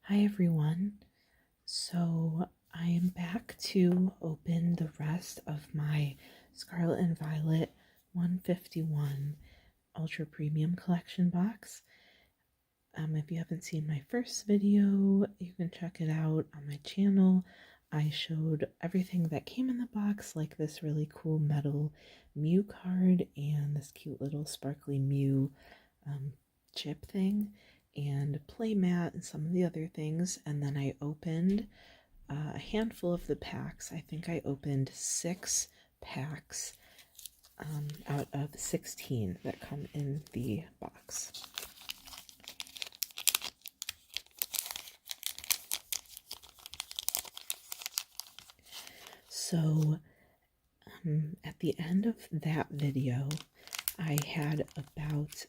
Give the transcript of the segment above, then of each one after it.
Hi everyone. So I am back to open the rest of my Scarlet and Violet 151 Ultra Premium Collection box. If you haven't seen my first video, you can check it out on my channel. I showed everything that came in the box, like this really cool metal Mew card and this cute little sparkly Mew chip thing and playmat and some of the other things. And then I opened a handful of the packs. I think I opened 6 packs out of 16 that come in the box. So at the end of that video, I had about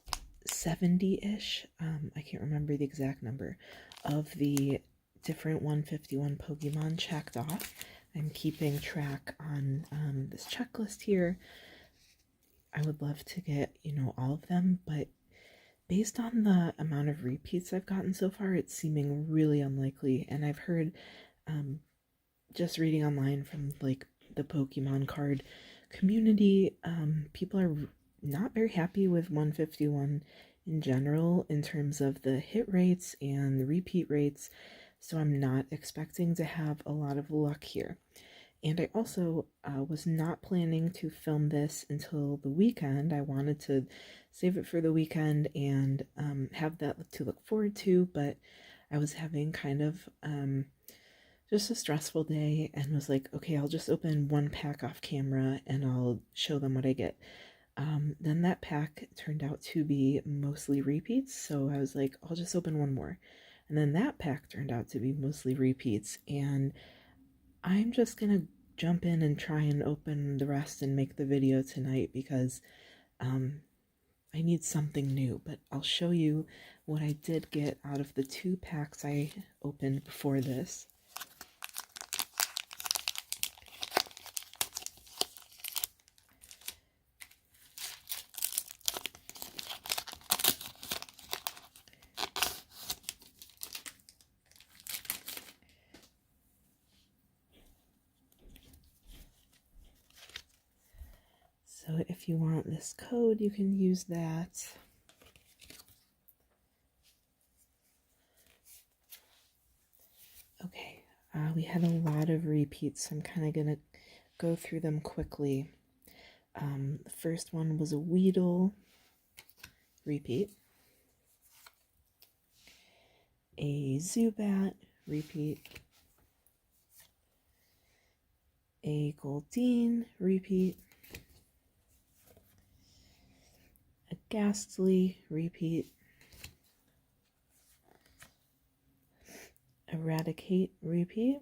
70-ish, I can't remember the exact number, of the different 151 Pokemon checked off. I'm keeping track on this checklist here. I would love to get, all of them, but based on the amount of repeats I've gotten so far, it's seeming really unlikely. And I've heard, just reading online from like the Pokemon card community, people are not very happy with 151 in general in terms of the hit rates and the repeat rates, so I'm not expecting to have a lot of luck here. And I also was not planning to film this until the weekend. I wanted to save it for the weekend and have that to look forward to, but I was having kind of just a stressful day and was like, okay, I'll just open one pack off camera and I'll show them what I get. Then that pack turned out to be mostly repeats, so I was like, I'll just open one more. And then that pack turned out to be mostly repeats, and I'm just gonna jump in and try and open the rest and make the video tonight because I need something new. But I'll show you what I did get out of the 2 packs I opened before this. So if you want this code, you can use that. Okay, we had a lot of repeats, so I'm kind of going to go through them quickly. The first one was a Weedle repeat, a Zubat repeat, a Goldeen repeat, a Ghastly repeat, Eradicate repeat.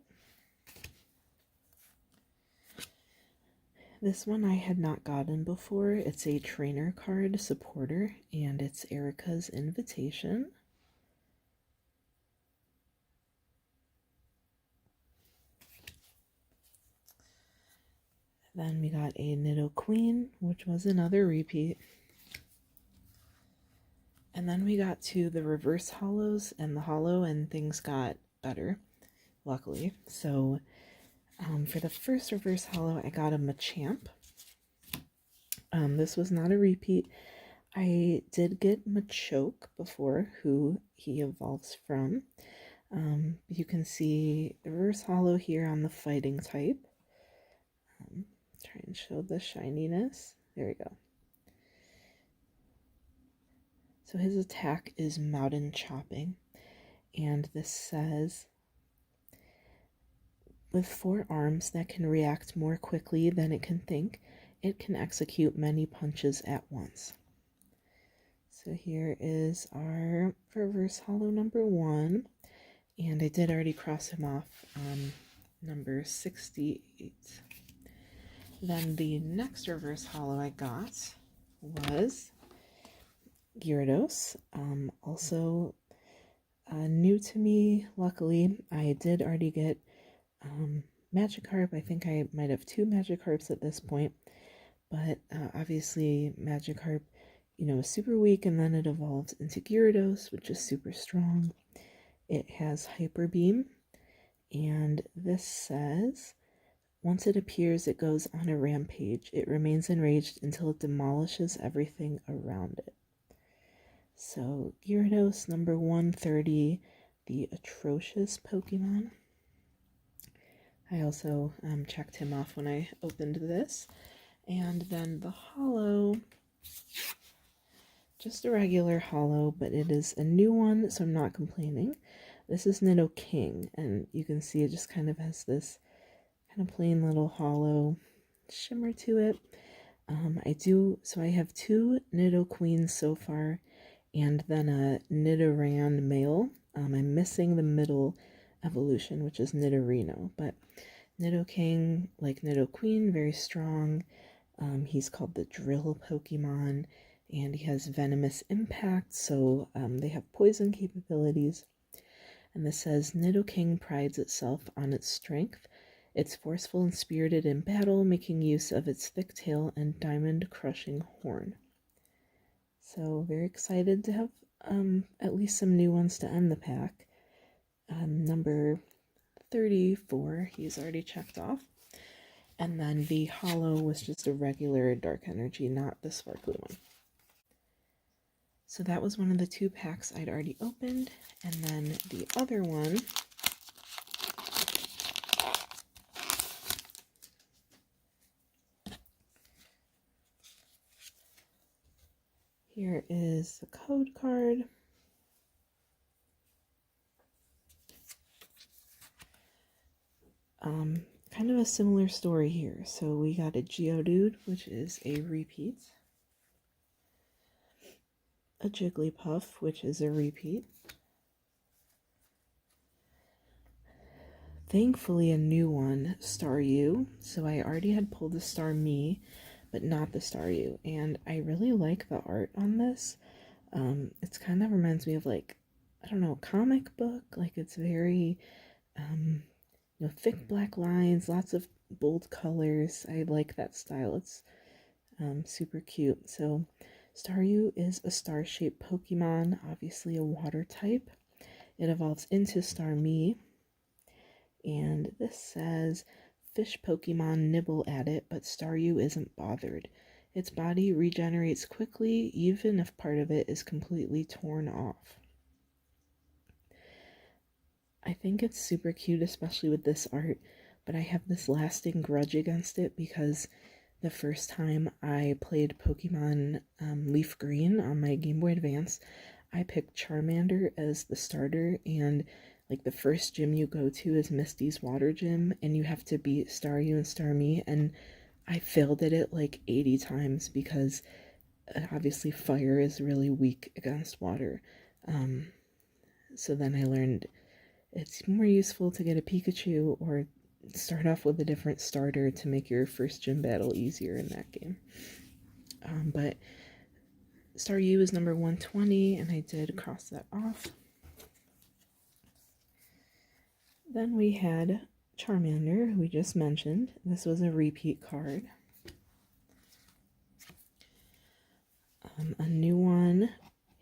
This one I had not gotten before. It's a trainer card supporter, and it's Erica's Invitation. Then we got a Nidoqueen, which was another repeat. And then we got to the reverse hollows and the hollow, and things got better, luckily. So for the first reverse hollow, I got a Machamp. This was not a repeat. I did get Machoke before, who he evolves from. You can see the reverse hollow here on the fighting type. Try and show the shininess. There we go. So his attack is Mountain Chopping, and this says, with 4 arms that can react more quickly than it can think, it can execute many punches at once. So here is our reverse hollow number 1, and I did already cross him off on number 68. Then the next reverse hollow I got was Gyarados, also new to me. Luckily, I did already get Magikarp. I think I might have 2 Magikarps at this point, but obviously Magikarp, is super weak, and then it evolves into Gyarados, which is super strong. It has Hyper Beam, and this says, once it appears, it goes on a rampage. It remains enraged until it demolishes everything around it. So, Gyarados number 130, the atrocious Pokemon. I also checked him off when I opened this. And then the holo, just a regular holo, but it is a new one, so I'm not complaining. This is Nidoking, and you can see it just kind of has this kind of plain little holo shimmer to it. I have 2 Nidoqueens so far, and then a Nidoran male. I'm missing the middle evolution, which is Nidorino, but Nidoking, like Nidoqueen, very strong. He's called the Drill Pokemon, and he has Venomous Impact, so they have poison capabilities. And this says, Nidoking prides itself on its strength. It's forceful and spirited in battle, making use of its thick tail and diamond-crushing horn. So very excited to have at least some new ones to end the pack. Number 34, he's already checked off. And then the holo was just a regular dark energy, not the sparkly one. So that was one of the 2 packs I'd already opened. And then the other one here is the code card. Kind of a similar story here. So we got a Geodude, which is a repeat. A Jigglypuff, which is a repeat. Thankfully, a new one, Staryu. So I already had pulled the Starmie, but not the Staryu. And I really like the art on this. It kind of reminds me of, like, I don't know, a comic book. Like, it's very, thick black lines, lots of bold colors. I like that style. It's super cute. So Staryu is a star-shaped Pokemon, obviously a water type. It evolves into Starmie. And this says, fish Pokemon nibble at it, but Staryu isn't bothered. Its body regenerates quickly, even if part of it is completely torn off. I think it's super cute, especially with this art, but I have this lasting grudge against it because the first time I played Pokemon Leaf Green on my Game Boy Advance, I picked Charmander as the starter, and like the first gym you go to is Misty's Water Gym, and you have to beat Staryu and Starmie, and I failed at it like 80 times because obviously fire is really weak against water. So then I learned it's more useful to get a Pikachu or start off with a different starter to make your first gym battle easier in that game. But Staryu is number 120, and I did cross that off. Then we had Charmander, who we just mentioned. This was a repeat card. A new one,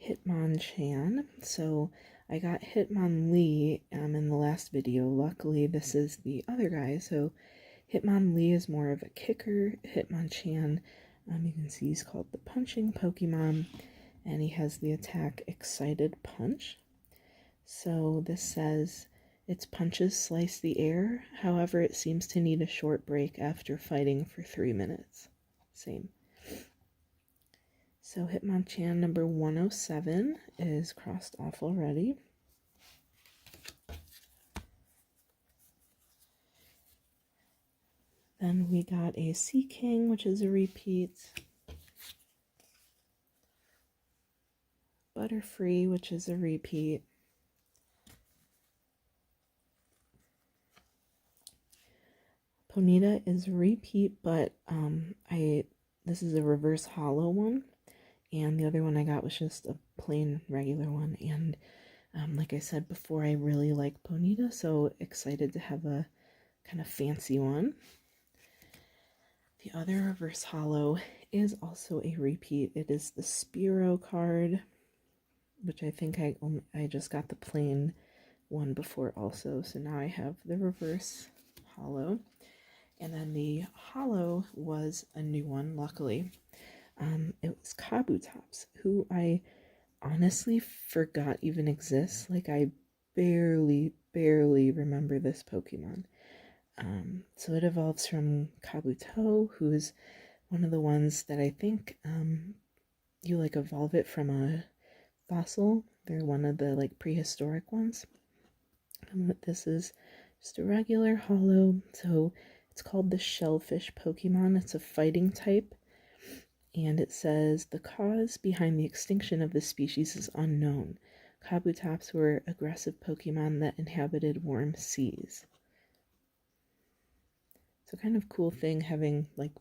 Hitmonchan. So I got Hitmonlee in the last video. Luckily, this is the other guy. So Hitmonlee is more of a kicker. Hitmonchan, you can see he's called the punching Pokemon, and he has the attack Excited Punch. So this says its punches slice the air. However, it seems to need a short break after fighting for 3 minutes. Same. So Hitmonchan number 107 is crossed off already. Then we got a Sea King, which is a repeat. Butterfree, which is a repeat. Ponyta is a repeat, but this is a reverse holo one. And the other one I got was just a plain regular one. And like I said before, I really like Ponyta, so excited to have a kind of fancy one. The other reverse holo is also a repeat. It is the Spearow card, which I think I just got the plain one before also. So now I have the reverse holo. And then the holo was a new one, luckily. It was Kabutops, who I honestly forgot even exists. Like, I barely remember this Pokemon. So it evolves from Kabuto, who's one of the ones that I think you like evolve it from a fossil. They're one of the like prehistoric ones. This is just a regular holo, so it's called the shellfish Pokemon. It's a fighting type, and it says the cause behind the extinction of this species is unknown. Kabutops were aggressive Pokemon that inhabited warm seas. So kind of cool thing having like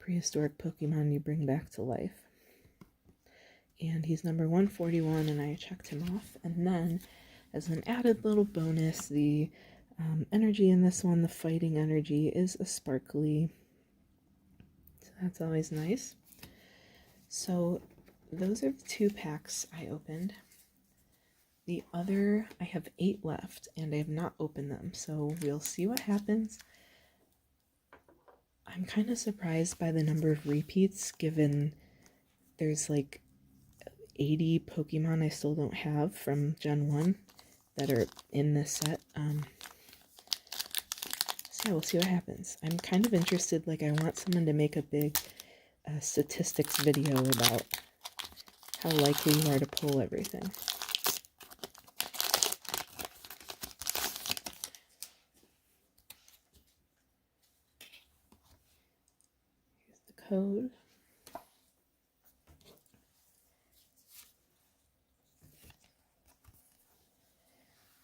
prehistoric Pokemon you bring back to life. And he's number 141, and I checked him off. And then, as an added little bonus, the energy in this one, the fighting energy, is a sparkly. So that's always nice. So those are the 2 packs I opened. The other, I have 8 left, and I have not opened them. So we'll see what happens. I'm kind of surprised by the number of repeats, given there's like 80 Pokemon I still don't have from Gen 1 that are in this set. So yeah, we'll see what happens. I'm kind of interested, like I want someone to make a big statistics video about how likely you are to pull everything. Here's the code.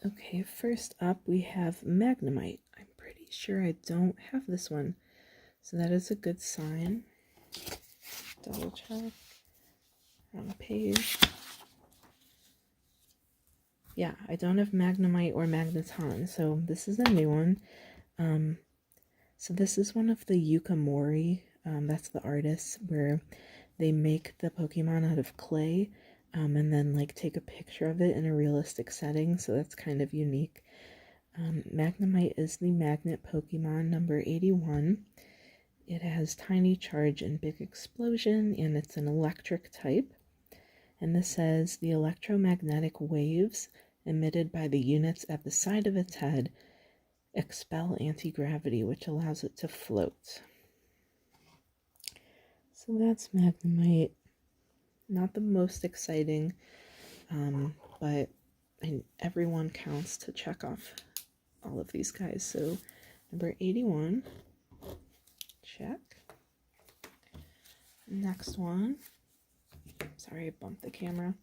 Okay, first up we have Magnemite. I'm pretty sure I don't have this one, so that is a good sign. Double check. Wrong page. Yeah, I don't have Magnemite or Magneton, so this is a new one. So this is one of the Yukamori, that's the artists, where they make the Pokemon out of clay, and then like take a picture of it in a realistic setting, so that's kind of unique. Magnemite is the magnet Pokemon number 81. It has tiny charge and big explosion, and it's an electric type. And this says the electromagnetic waves emitted by the units at the side of its head expel anti-gravity, which allows it to float. So that's Magnemite. Not the most exciting, but everyone counts to check off all of these guys. So number 81, check. Next one. Sorry, I bumped the camera.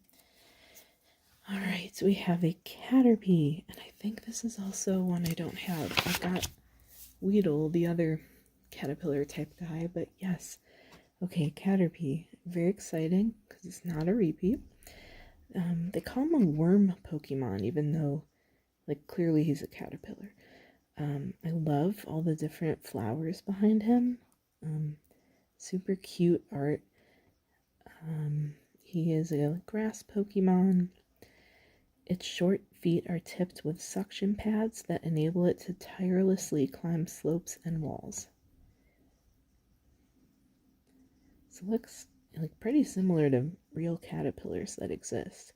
Alright, so we have a Caterpie, and I think this is also one I don't have. I've got Weedle, the other caterpillar type guy, but yes. Okay, Caterpie. Very exciting, because it's not a repeat. They call him a worm Pokemon, even though, like, clearly he's a caterpillar. I love all the different flowers behind him. Super cute art. He is a grass Pokemon. Its short feet are tipped with suction pads that enable it to tirelessly climb slopes and walls. So it looks like pretty similar to real caterpillars that exist.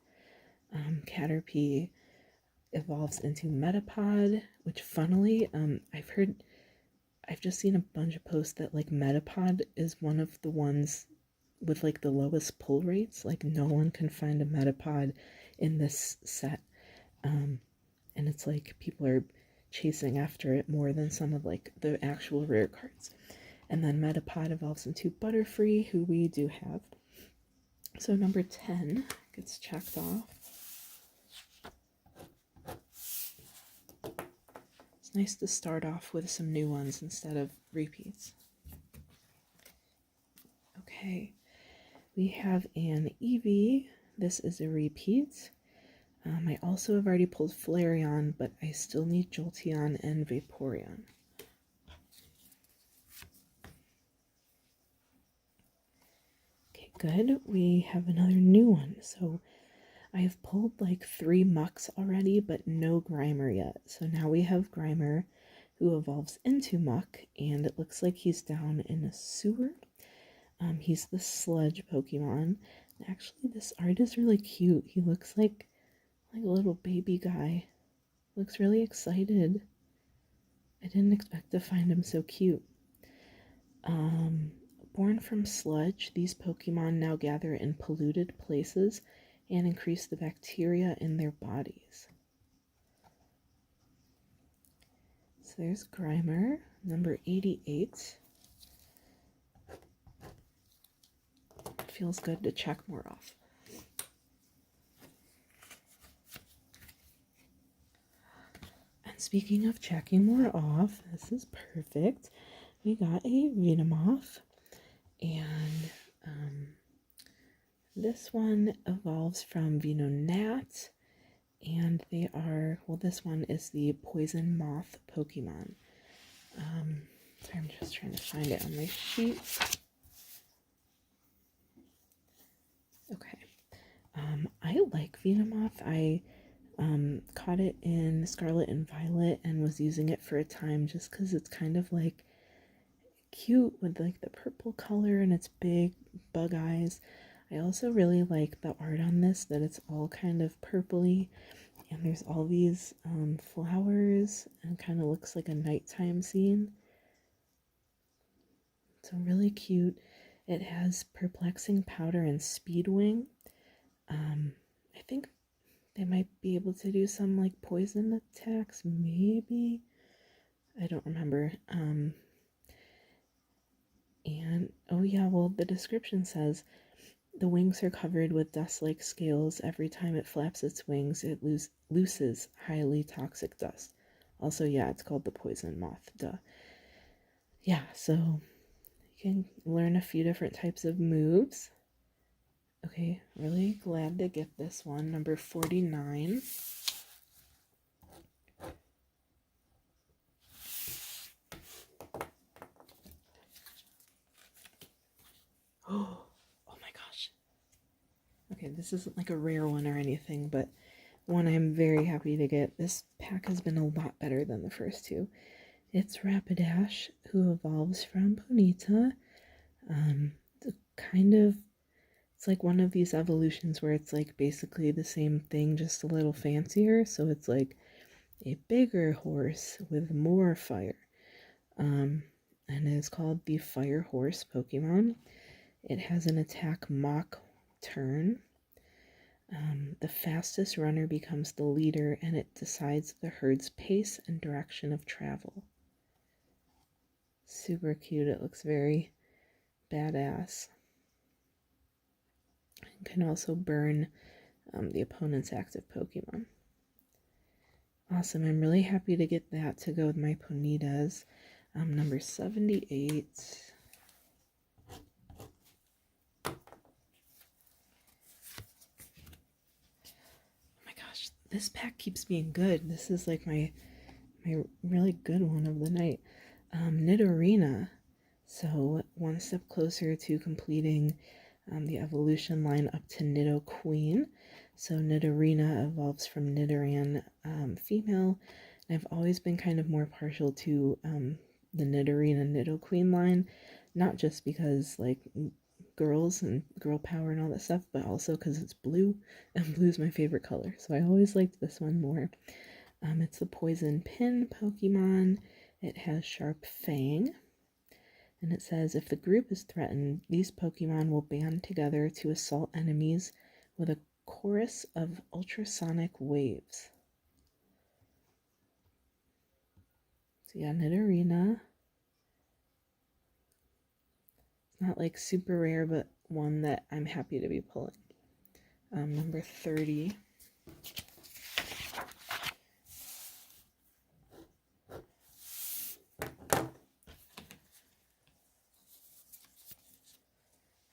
Caterpie evolves into Metapod, which funnily, I've just seen a bunch of posts that like Metapod is one of the ones with like the lowest pull rates. Like no one can find a Metapod in this set. And it's like people are chasing after it more than some of like the actual rare cards. And then Metapod evolves into Butterfree, who we do have. So number 10 gets checked off. It's nice to start off with some new ones instead of repeats. Okay, we have an Eevee. This is a repeat. I also have already pulled Flareon, but I still need Jolteon and Vaporeon. Okay, good. We have another new one. So I've pulled like 3 mucks already, but no Grimer yet. So now we have Grimer, who evolves into muck, and it looks like he's down in a sewer. He's the sludge Pokemon. Actually, this art is really cute. He looks like a little baby guy. Looks really excited. I didn't expect to find him so cute. Born from sludge, these Pokemon now gather in polluted places and increase the bacteria in their bodies. So there's Grimer, number 88. Feels good to check more off. And speaking of checking more off, this is perfect. We got a Venomoth, and this one evolves from Venonat, and they are, well, this one is the poison moth Pokemon. So I'm just trying to find it on my sheet. Okay. I like Venomoth. I caught it in Scarlet and Violet and was using it for a time just because it's kind of like cute with like the purple color and its big bug eyes. I also really like the art on this, that it's all kind of purpley and there's all these flowers and kind of looks like a nighttime scene. So really cute. It has Perplexing Powder and Speedwing. I think they might be able to do some like poison attacks, maybe. I don't remember. And oh yeah, well, the description says the wings are covered with dust-like scales. Every time it flaps its wings, it looses highly toxic dust. Also, yeah, it's called the poison moth. Duh. Yeah, so you can learn a few different types of moves. Okay, really glad to get this one, number 49. Oh my gosh. Okay, this isn't like a rare one or anything, but one I'm very happy to get. This pack has been a lot better than the first two. It's Rapidash, who evolves from Ponyta. It's like one of these evolutions where it's like basically the same thing, just a little fancier. So it's like a bigger horse with more fire. And it's called the Fire Horse Pokemon. It has an attack Mach turn. The fastest runner becomes the leader, and it decides the herd's pace and direction of travel. Super cute. It looks very badass. It can also burn the opponent's active Pokemon. Awesome. I'm really happy to get that to go with my Ponytas. Number 78. Oh my gosh, this pack keeps being good. This is like my really good one of the night. Nidorina. So one step closer to completing the evolution line up to Nidoqueen. So Nidorina evolves from Nidoran female. And I've always been kind of more partial to the Nidorina Nidoqueen line, not just because like girls and girl power and all that stuff, but also because it's blue, and blue's my favorite color. So I always liked this one more. It's the Poison Pin Pokemon. It has Sharp Fang. And it says, if the group is threatened, these Pokemon will band together to assault enemies with a chorus of ultrasonic waves. So yeah, Nidorina. It's not like super rare, but one that I'm happy to be pulling. Number 30.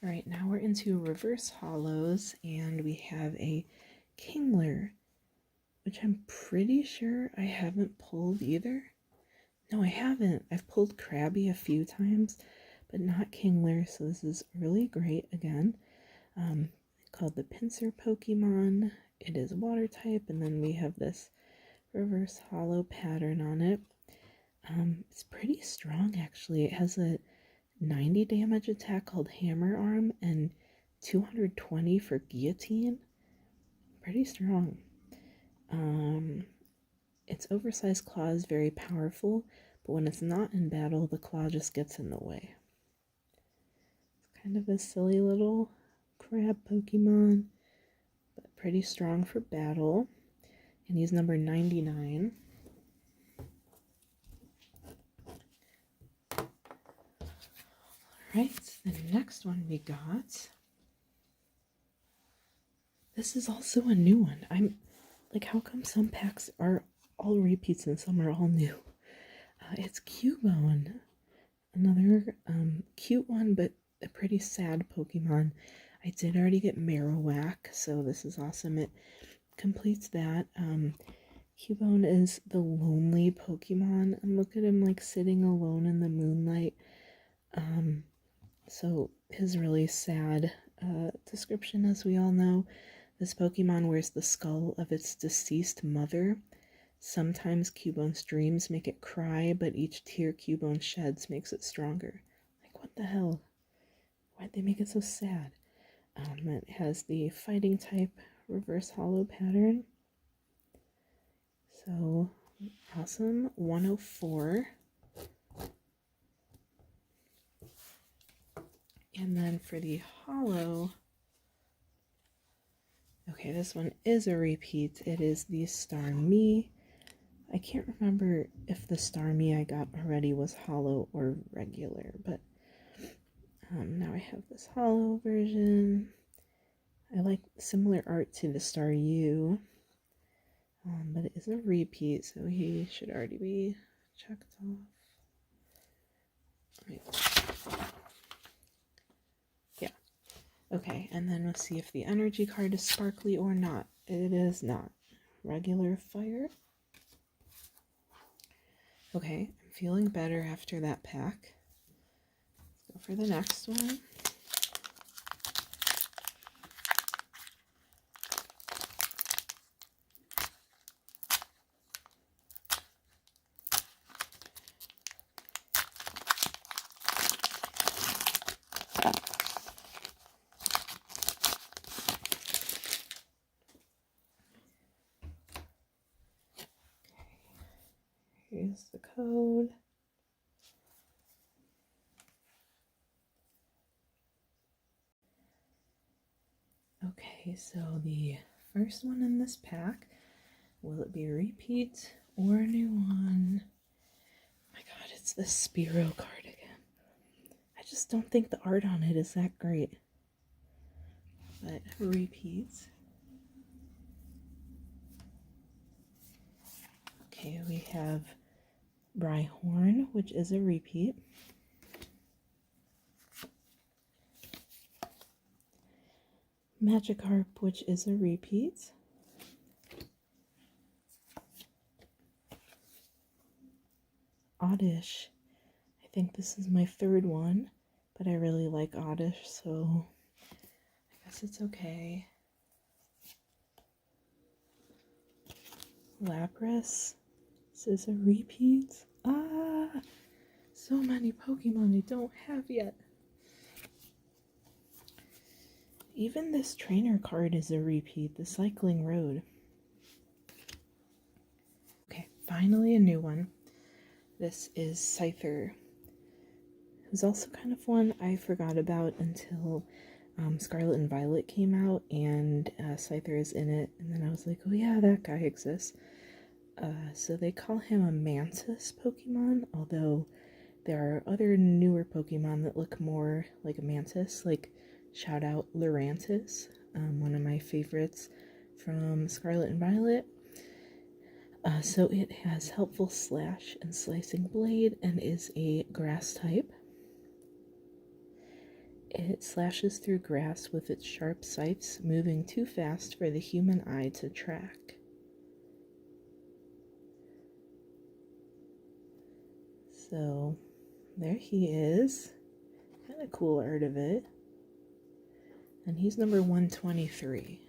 All right, now we're into reverse hollows, and we have a Kingler, which I'm pretty sure I haven't pulled either. No, I haven't. I've pulled Krabby a few times, but not Kingler, so this is really great again. Called the Pinsir Pokemon. it is water type, and then we have this reverse hollow pattern on it. It's pretty strong actually. It has a 90 damage attack called Hammer Arm and 220 for Guillotine. Pretty strong. Its oversized claw is very powerful, but when it's not in battle, the claw just gets in the way. It's kind of a silly little crab Pokemon, but pretty strong for battle. And he's number 99. Alright, the next one we got. This is also a new one. I'm like, how come some packs are all repeats and some are all new? It's Cubone. Another cute one, but a pretty sad Pokemon. I did already get Marowak, so this is awesome. It completes that. Cubone is the lonely Pokemon, and look at him like sitting alone in the moonlight. So his really sad description, as we all know, this Pokemon wears the skull of its deceased mother. Sometimes Cubone's dreams make it cry, but each tear Cubone sheds makes it stronger. Like, what the hell? Why'd they make it so sad? It has the fighting type reverse hollow pattern. So, awesome. 104. And then for the hollow, okay, this one is a repeat. It is the Starmie. I can't remember if the Starmie I got already was hollow or regular, but now I have this hollow version. I like similar art to the Staryu, but it is a repeat, so he should already be checked off. Right. Yeah. Okay, and then we'll see if the energy card is sparkly or not. It is not. Regular fire. Okay, I'm feeling better after that pack. Let's go for the next one. Here's the code. Okay, so the first one in this pack, will it be a repeat or a new one? Oh my god, it's the Spearow card again. I just don't think the art on it is that great. But repeats. Okay, we have Rhyhorn, which is a repeat. Magikarp, which is a repeat. Oddish. I think this is my third one, but I really like Oddish, so I guess it's okay. Lapras. This is a repeat. So many Pokemon I don't have yet. Even this trainer card is a repeat, the Cycling Road. Okay, finally a new one. This is Scyther, who's also kind of one I forgot about until Scarlet and Violet came out, and Scyther is in it, and then I was like, oh yeah, that guy exists. So they call him a Mantis Pokemon, although there are other newer Pokemon that look more like a Mantis, like shout out Lurantis, one of my favorites from Scarlet and Violet. So it has helpful slash and slicing blade and is a grass type. It slashes through grass with its sharp scythes, moving too fast for the human eye to track. So there he is. Kind of cool art of it. And he's number 123.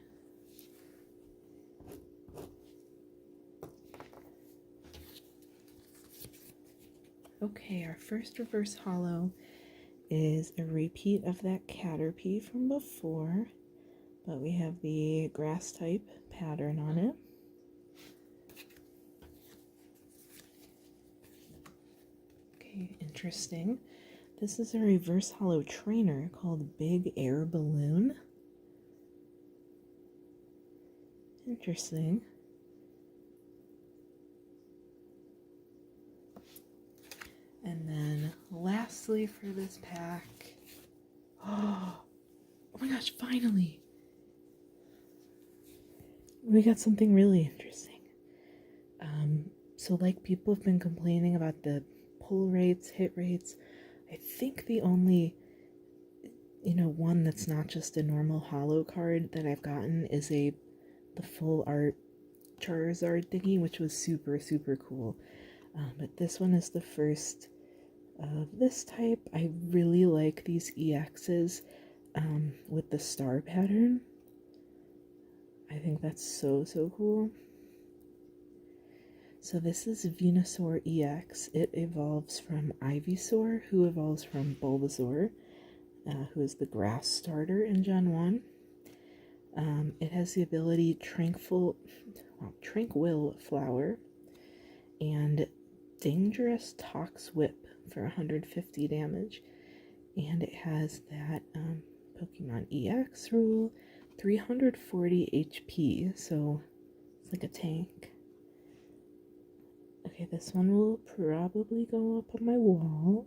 Okay, our first reverse holo is a repeat of that Caterpie from before, but we have the grass type pattern on it. Okay, interesting. This is a reverse holo trainer called Big Air Balloon. Interesting. And then lastly for this pack, oh my gosh, finally! We got something really interesting. So like people have been complaining about the pull rates, hit rates. I think the only, one that's not just a normal holo card that I've gotten is the full art Charizard thingy, which was super, super cool. But this one is the first of this type. I really like these EXs with the star pattern. I think that's so, so cool. So this is Venusaur EX. It evolves from Ivysaur, who evolves from Bulbasaur, who is the grass starter in Gen 1. It has the ability Tranquil Flower and Dangerous Tox Whip for 150 damage. And it has that Pokemon EX rule, 340 HP, so it's like a tank. Okay, this one will probably go up on my wall.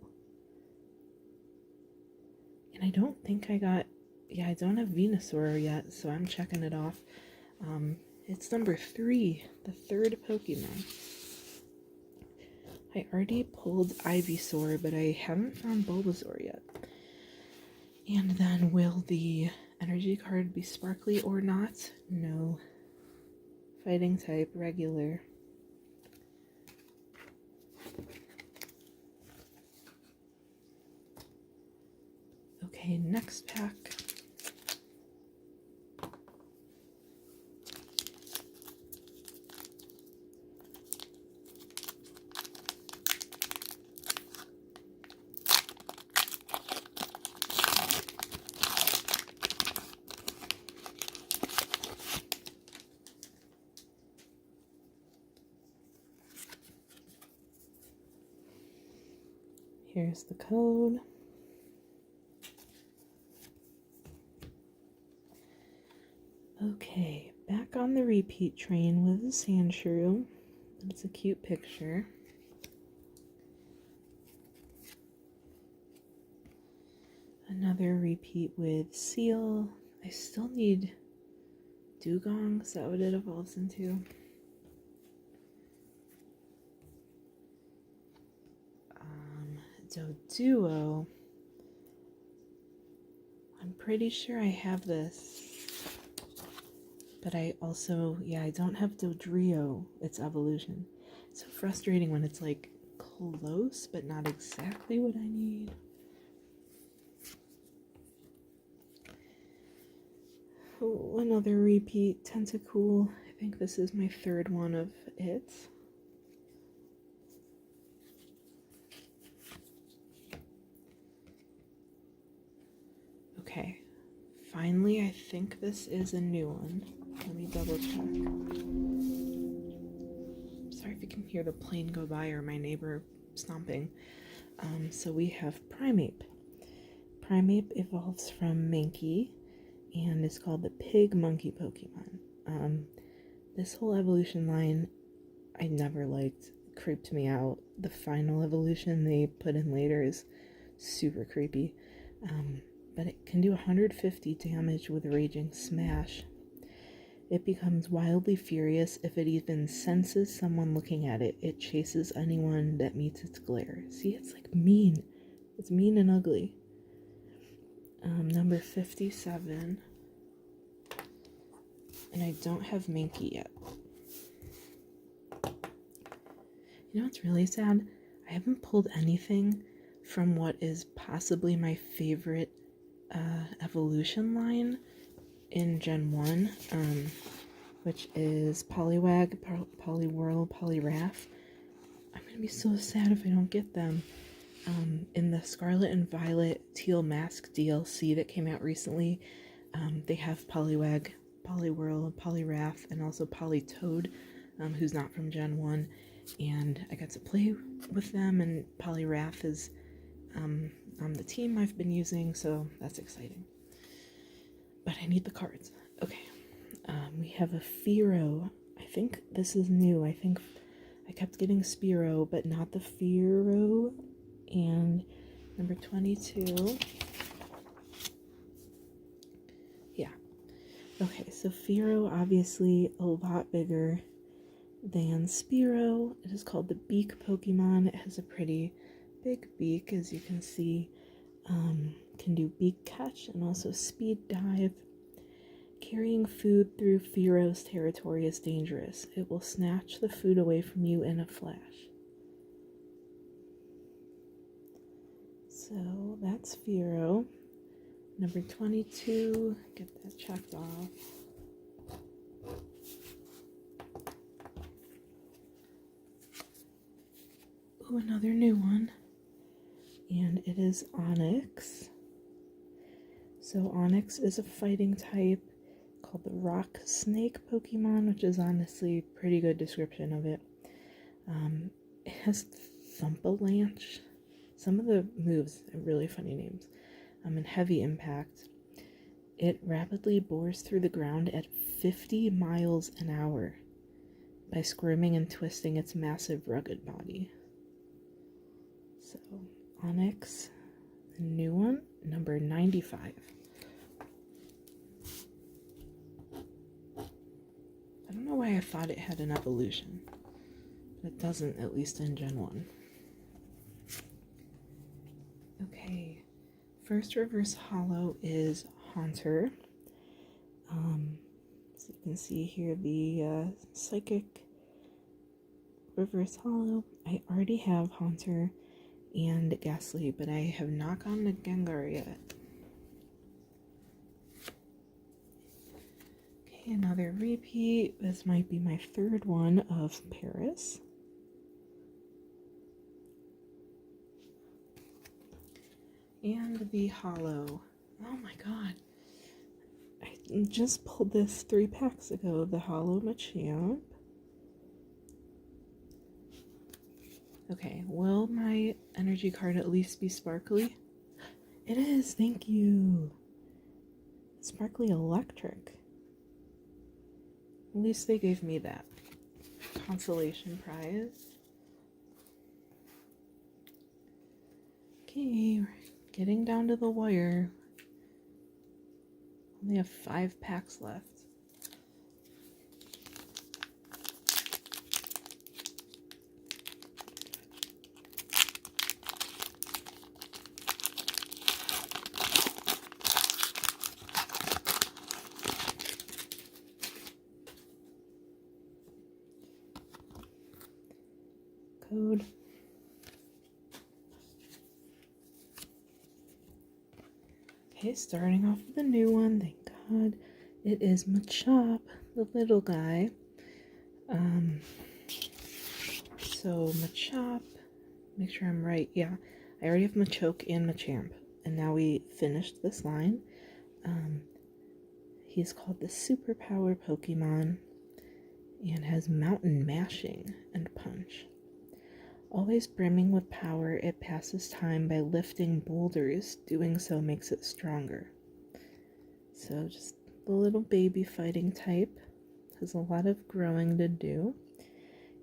And I don't think I don't have Venusaur yet, so I'm checking it off. It's number 3, the third Pokemon. I already pulled Ivysaur, but I haven't found Bulbasaur yet. And then will the energy card be sparkly or not? No. Fighting type, regular. Okay, next pack. Here's the code. Okay, back on the repeat train with the Sandshrew. It's a cute picture. Another repeat with Seal. I still need Dugong. Is that what it evolves into? Doduo. I'm pretty sure I have this. But I also, I don't have Dodrio, its evolution. It's so frustrating when it's like close, but not exactly what I need. Oh, another repeat, Tentacool. I think this is my third one of it. Okay, finally, I think this is a new one. Let me double check. Sorry if you can hear the plane go by or my neighbor stomping. So we have Primeape. Primeape evolves from Mankey and is called the Pig Monkey Pokemon. This whole evolution line I never liked, creeped me out. The final evolution they put in later is super creepy. But it can do 150 damage with Raging Smash. It becomes wildly furious if it even senses someone looking at it. It chases anyone that meets its glare. See, it's like mean. It's mean and ugly. Number 57. And I don't have Mankey yet. You know what's really sad? I haven't pulled anything from what is possibly my favorite evolution line in Gen 1, which is Poliwag, Poliwhirl, Poliwrath. I'm gonna be so sad if I don't get them. In the Scarlet and Violet Teal Mask DLC that came out recently, they have Poliwag, Poliwhirl, Poliwrath, and also Politoad, who's not from Gen 1. And I got to play with them, and Poliwrath is on the team I've been using, so that's exciting. But I need the cards. Okay, we have a Fearow. I think this is new. I think I kept getting Spearow, but not the Fearow. And number 22. Yeah. Okay, so Fearow, obviously a lot bigger than Spearow. It is called the Beak Pokemon. It has a pretty big beak, as you can see. Can do beak catch and also speed dive. Carrying food through Fearow's territory is dangerous. It will snatch the food away from you in a flash. So that's Fearow. Number 22, get that checked off. Oh, another new one. And it is Onyx. So Onyx is a fighting type called the Rock Snake Pokemon, which is honestly a pretty good description of it. It has Thumpalanche. Some of the moves have really funny names. And Heavy Impact. It rapidly bores through the ground at 50 miles an hour by squirming and twisting its massive rugged body. So, Onyx, the new one, number 95. I don't know why I thought it had an evolution, but it doesn't, at least in Gen 1. Okay, first reverse holo is Haunter. So you can see here the psychic reverse holo. I already have Haunter and Ghastly, but I have not gotten to Gengar yet. Okay, another repeat. This might be my third one of Paris. And the holo. Oh my god. I just pulled this 3 packs ago. The holo Machamp. Okay, will my energy card at least be sparkly? It is, thank you. Sparkly Electric. At least they gave me that consolation prize. Okay, we're getting down to the wire. Only have 5 packs left. Code. Okay, starting off with a new one, thank God. It is Machop, the little guy. So Machop, make sure I'm right. Yeah, I already have Machoke and Machamp, and now we finished this line. He's called the Superpower Pokemon and has Mountain Mashing and Punch. Always brimming with power, it passes time by lifting boulders. Doing so makes it stronger. So just the little baby fighting type. Has a lot of growing to do.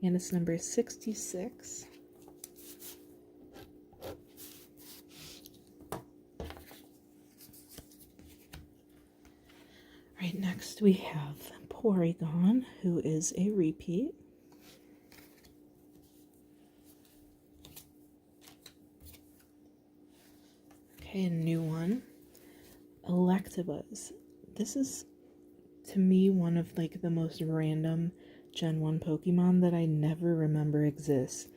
And it's number 66. Right, next we have Porygon, who is a repeat. Okay, a new one. Electabuzz. This is, to me, one of like the most random Gen 1 Pokemon that I never remember exists.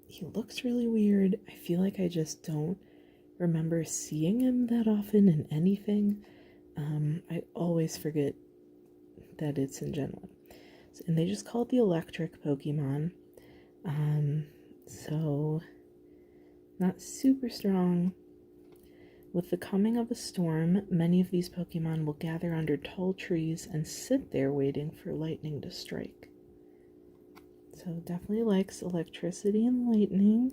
He looks really weird. I feel like I just don't remember seeing him that often in anything. I always forget that it's in Gen 1. And they just call it the electric Pokemon. So, not super strong. With the coming of a storm, many of these Pokemon will gather under tall trees and sit there waiting for lightning to strike. So definitely likes electricity and lightning.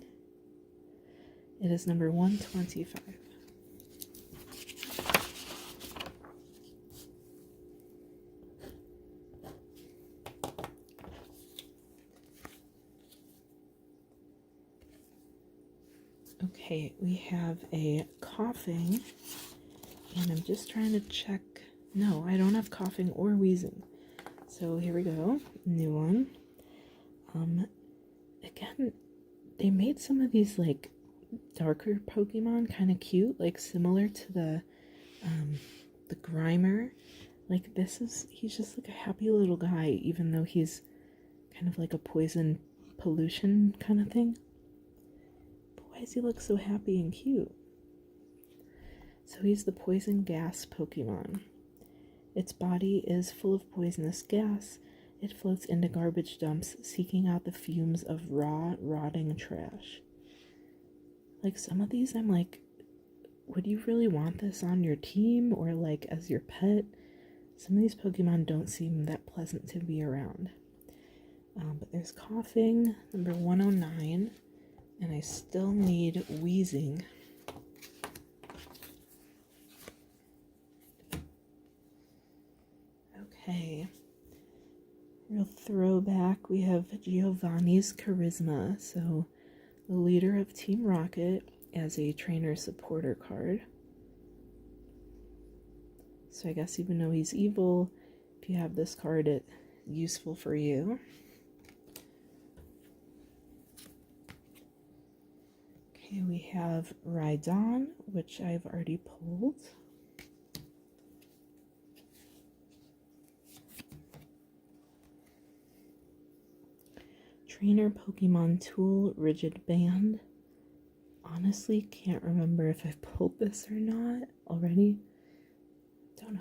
It is number 125. Okay, we have a coughing, and I'm just trying to check. No, I don't have coughing or wheezing. So here we go, new one. Again, they made some of these like darker Pokemon kind of cute, like similar to the Grimer. Like he's just like a happy little guy, even though he's kind of like a poison pollution kind of thing. But why does he look so happy and cute? So he's the poison gas Pokemon. Its body is full of poisonous gas. It floats into garbage dumps, seeking out the fumes of raw, rotting trash. Like, some of these, I'm like, would you really want this on your team or, like, as your pet? Some of these Pokemon don't seem that pleasant to be around. But there's coughing, number 109, and I still need wheezing. Okay. Real throwback, we have Giovanni's Charisma, so the leader of Team Rocket as a trainer supporter card. So I guess even though he's evil, if you have this card, it's useful for you. Okay, we have Rhydon, which I've already pulled. Trainer Pokemon Tool Rigid Band. Honestly, can't remember if I've pulled this or not already. Don't know.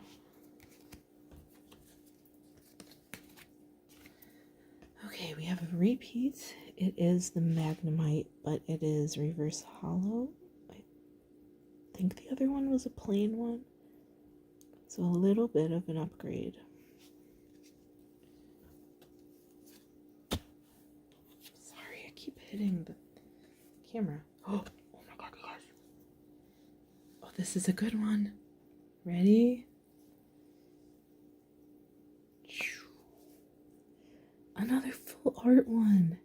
Okay, we have a repeat. It is the Magnemite, but it is reverse hollow. I think the other one was a plain one. So a little bit of an upgrade. Sorry, I keep hitting the camera. Oh my god, you guys. Oh, this is a good one. Ready? Another full art one.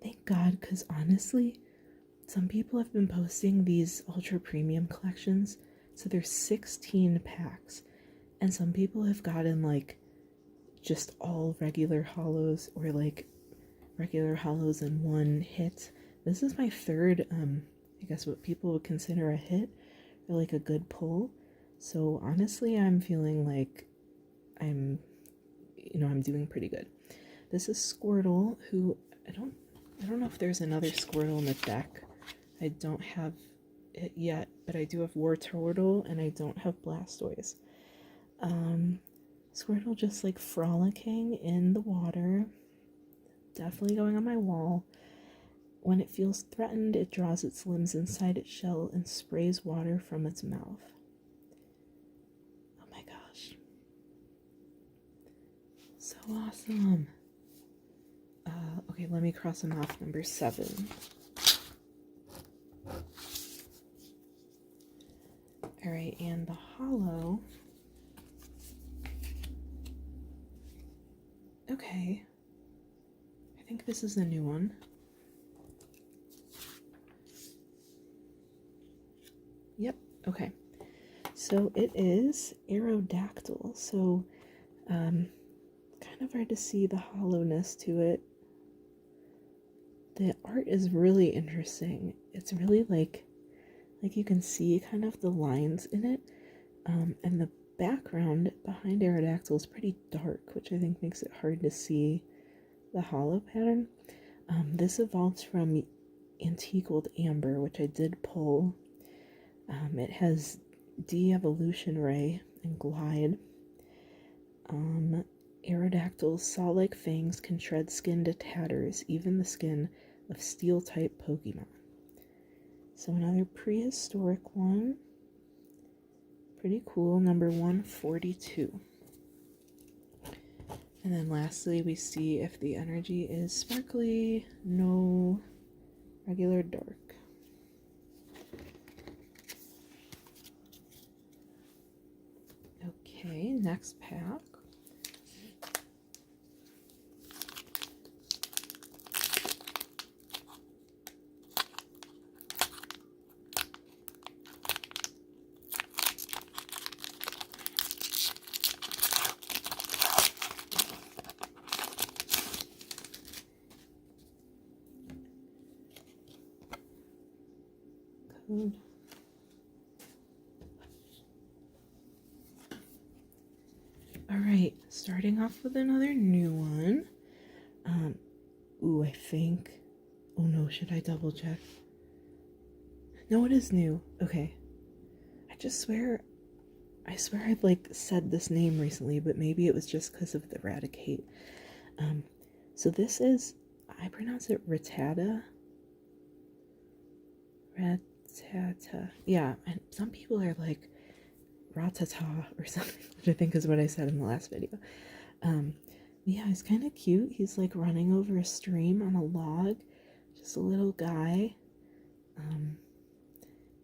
Thank God, because honestly, some people have been posting these ultra premium collections. So there's 16 packs. And some people have gotten like just all regular hollows or like regular hollows in one hit. This is my third, I guess what people would consider a hit or like a good pull. So honestly, I'm feeling like I'm doing pretty good. This is Squirtle, who I don't know if there's another Squirtle in the deck. I don't have it yet, but I do have Wartortle and I don't have Blastoise. Squirtle just like frolicking in the water. Definitely going on my wall. When it feels threatened, it draws its limbs inside its shell and sprays water from its mouth. Oh my gosh. So awesome. Okay, let me cross them off. Number 7. Alright, and the hollow. Okay. I think this is the new one. Yep, okay. So it is Aerodactyl. So, kind of hard to see the hollowness to it. The art is really interesting. It's really like you can see kind of the lines in it. And the background behind Aerodactyl is pretty dark, which I think makes it hard to see the hollow pattern. This evolved from Antique Old Amber, which I did pull. It has De-Evolution Ray and Glide. Aerodactyl's saw-like fangs can shred skin to tatters, even the skin of steel-type Pokemon. So another prehistoric one. Pretty cool, number 142. And then lastly, we see if the energy is sparkly, no, regular, dark. Okay, next pack. Code. Alright, starting off with another new one. I think. Oh no, should I double check? No, it is new. Okay. I swear I've like said this name recently, but maybe it was just because of the Eradicate. So this is, I pronounce it Rattata. Rattata. Yeah, and some people are like Ratata or something, which I think is what I said in the last video. Yeah, he's kind of cute. He's like running over a stream on a log, just a little guy.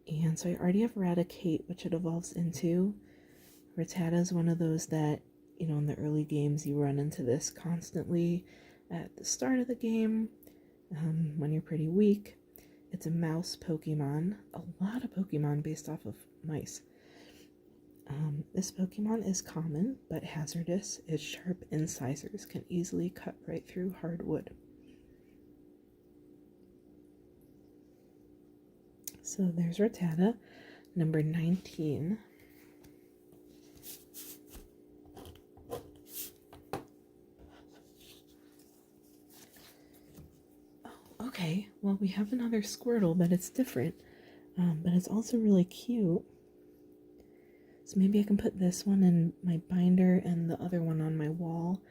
And so I already have Eradicate, which it evolves into. Rattata is one of those that, you know, in the early games you run into this constantly at the start of the game when you're pretty weak. It's a mouse Pokemon, a lot of Pokemon based off of mice. This Pokemon is common but hazardous. Its sharp incisors can easily cut right through hard wood. So there's Rattata, number 19. Oh, okay. Well, we have another Squirtle, but it's different. But it's also really cute. So maybe I can put this one in my binder and the other one on my wall.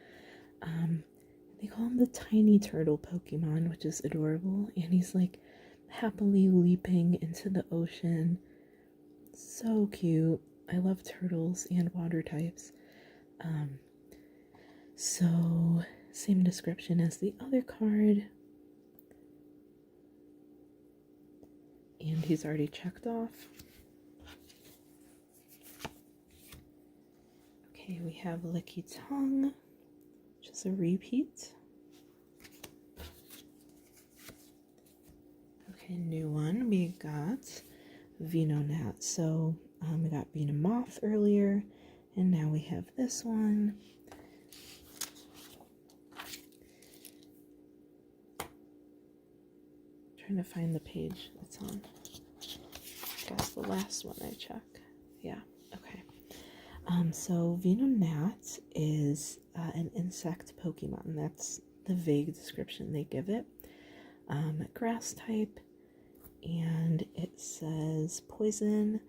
They call him the Tiny Turtle Pokemon, which is adorable. And he's like happily leaping into the ocean. So cute. I love turtles and water types. So same description as the other card. And he's already checked off. Okay, we have Licky Tongue, which is a repeat. Okay, new one. We got Venonat. So we got Venomoth earlier, and now we have this one. Trying to find the page it's on. That's the last one I check. Yeah, okay. So Venonat is an insect Pokemon. That's the vague description they give it. Grass type, and it says poison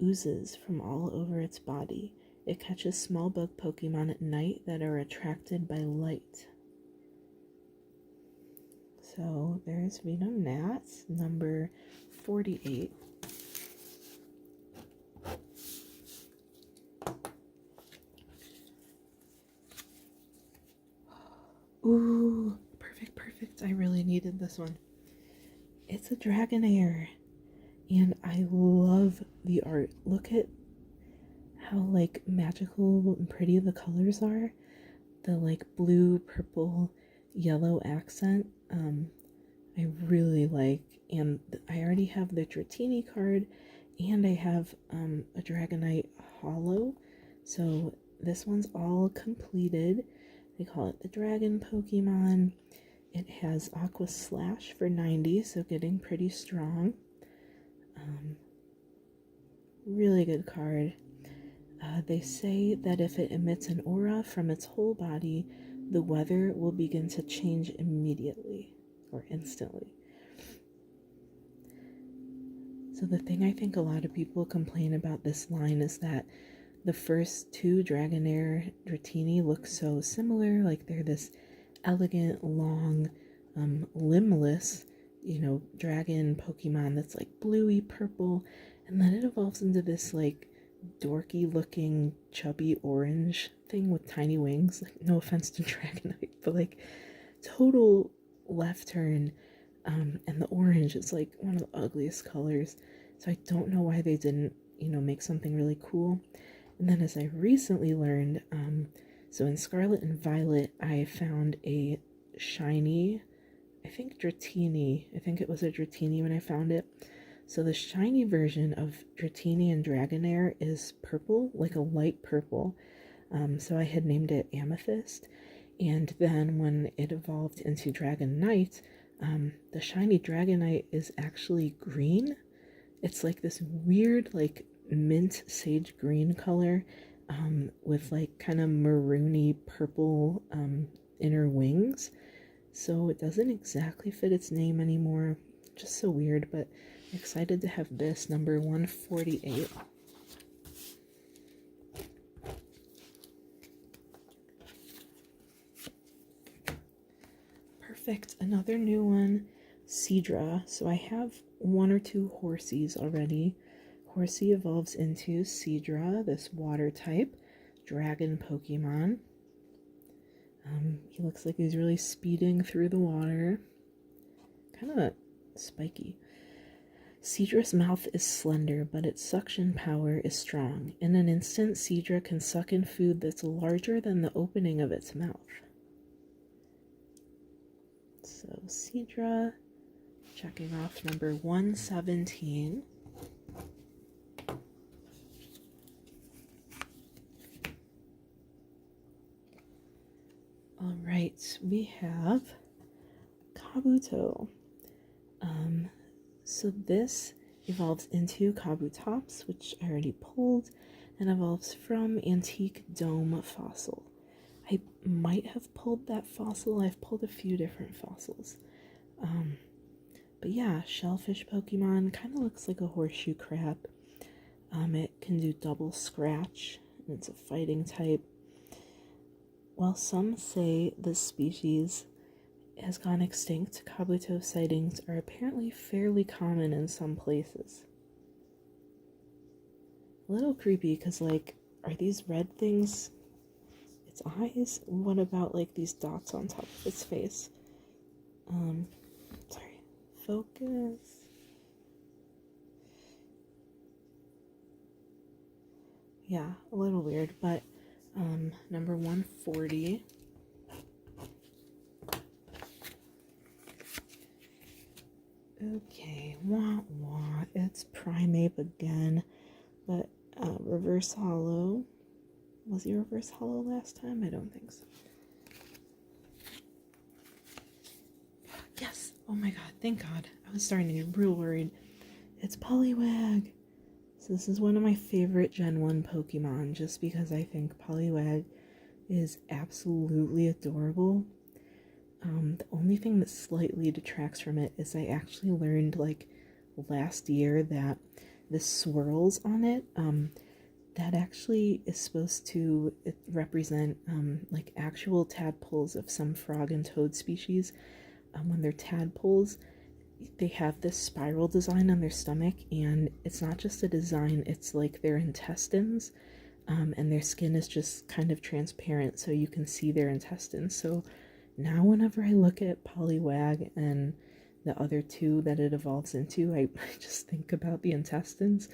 oozes from all over its body. It catches small bug Pokemon at night that are attracted by light. So there's Venonat, number 48. Ooh, perfect. I really needed this one. It's a Dragonair, and I love the art. Look at how like magical and pretty the colors are. The like blue, purple, yellow accent. I really like, and I already have the Dratini card, and I have a Dragonite Hollow. So this one's all completed. They call it the Dragon Pokemon. It has Aqua Slash for 90, so getting pretty strong. Really good card. They say that if it emits an aura from its whole body, the weather will begin to change immediately or instantly. So the thing I think a lot of people complain about this line is that the first two Dragonair Dratini look so similar, like they're this elegant, long, limbless, dragon Pokemon that's like bluey purple, and then it evolves into this like dorky looking chubby orange thing with tiny wings. Like, no offense to Dragonite, but like total left turn. And the orange is like one of the ugliest colors, so I don't know why they didn't make something really cool. And then, as I recently learned, so in Scarlet and Violet I found a shiny, I think Dratini, I think it was a Dratini when I found it. So the shiny version of Dratini and Dragonair is purple, like a light purple. So I had named it Amethyst. And then when it evolved into Dragonite, the shiny Dragonite is actually green. It's like this weird, like mint sage green color, with like kind of maroony purple inner wings. So it doesn't exactly fit its name anymore. Just so weird, but I'm excited to have this, number 148. Perfect, another new one, Seadra. So I have one or two Horsies already. Horsey evolves into Seadra, this water type dragon Pokemon. He looks like he's really speeding through the water. Kind of spiky. Seadra's mouth is slender, but its suction power is strong. In an instant, Seadra can suck in food that's larger than the opening of its mouth. So Seadra, checking off number 117. All right, we have Kabuto. So this evolves into Kabutops, which I already pulled, and evolves from Antique Dome Fossil. I might have pulled that fossil. I've pulled a few different fossils. But yeah, shellfish Pokemon, kind of looks like a horseshoe crab. It can do double scratch, and it's a fighting type. While some say this species has gone extinct, Kabuto sightings are apparently fairly common in some places. A little creepy, because, like, are these red things its eyes? What about, like, these dots on top of its face? Sorry. Focus. Yeah, a little weird, but, number 140. Okay, wah wah, it's Primeape again, but reverse hollow. Was he reverse hollow last time? I don't think so. Yes! Oh my god, thank god. I was starting to get real worried. It's Poliwag! So this is one of my favorite Gen 1 Pokemon, just because I think Poliwag is absolutely adorable. The only thing that slightly detracts from it is I actually learned, like, last year that the swirls on it, that actually is supposed to represent, like, actual tadpoles of some frog and toad species. When they're tadpoles, they have this spiral design on their stomach, and it's not just a design, it's like their intestines, and their skin is just kind of transparent, so you can see their intestines. So now whenever I look at Poliwag and the other two that it evolves into, I just think about the intestines.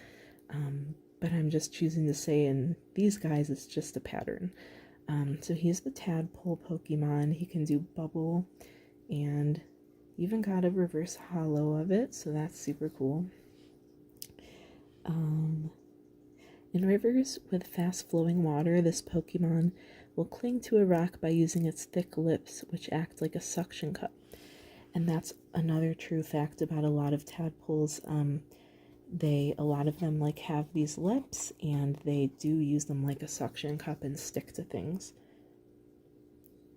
But I'm just choosing to say in these guys it's just a pattern. So he's the tadpole Pokemon. He can do bubble, and even got a reverse hollow of it, so that's super cool. In rivers with fast flowing water, this Pokemon will cling to a rock by using its thick lips, which act like a suction cup. And that's another true fact about a lot of tadpoles. A lot of them like have these lips, and they do use them like a suction cup and stick to things.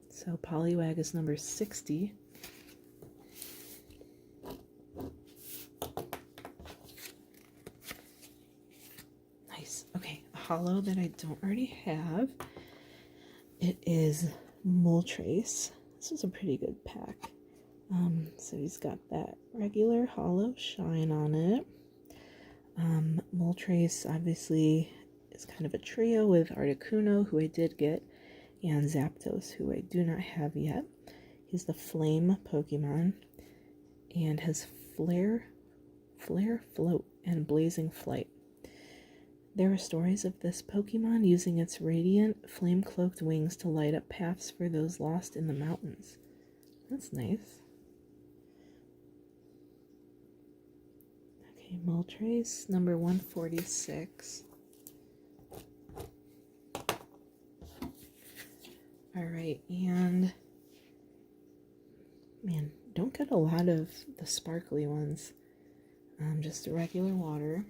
So Poliwag is number 60. Nice. Okay, a holo that I don't already have. It is Moltres. This is a pretty good pack. So he's got that regular holo shine on it. Moltres obviously is kind of a trio with Articuno, who I did get, and Zapdos, who I do not have yet. He's the Flame Pokemon and has Flare, Float, and Blazing Flight. There are stories of this Pokemon using its radiant, flame-cloaked wings to light up paths for those lost in the mountains. That's nice. Okay, Moltres, number 146. Alright, and man, don't get a lot of the sparkly ones. Just regular water.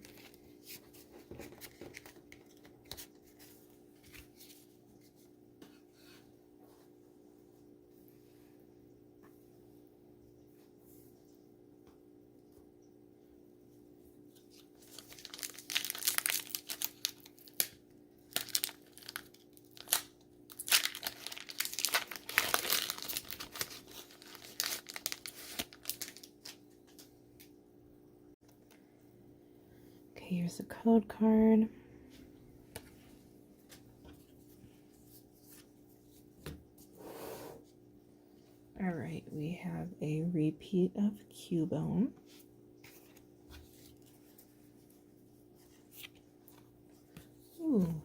Okay, here's a code card. Alright, we have a repeat of Cubone. Ooh.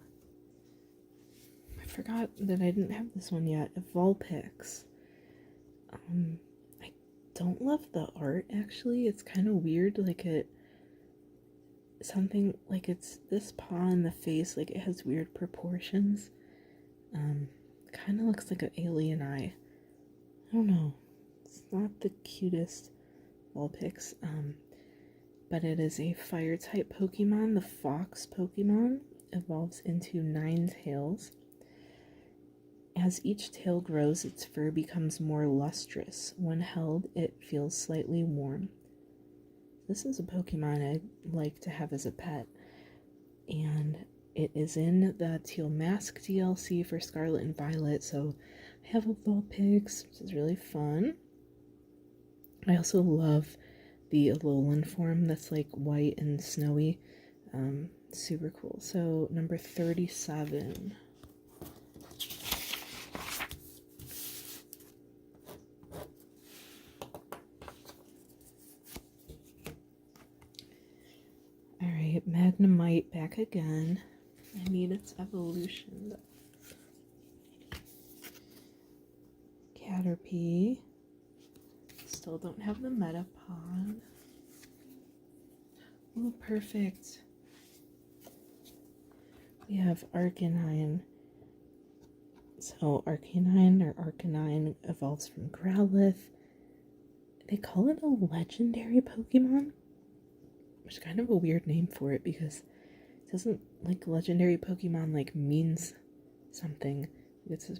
I forgot that I didn't have this one yet. A Vulpix. I don't love the art, actually. It's kind of weird, like something like it's this paw in the face, like it has weird proportions. Kind of looks like an alien eye. I don't know. It's not the cutest Vulpix, but it is a fire type Pokemon. The Fox Pokemon evolves into 9 tails. As each tail grows, its fur becomes more lustrous. When held, it feels slightly warm. This is a Pokemon I'd like to have as a pet, and it is in the Teal Mask DLC for Scarlet and Violet, so I have a Vulpix, which is really fun. I also love the Alolan form that's like white and snowy. Super cool. So number 37. Alright, Magnemite back again. I need its evolution. Caterpie. Still don't have the Metapod. Oh, perfect. We have Arcanine. So Arcanine or Arcanine evolves from Growlithe. They call it a legendary Pokemon, which is kind of a weird name for it because it doesn't, like, legendary Pokemon like means something. It's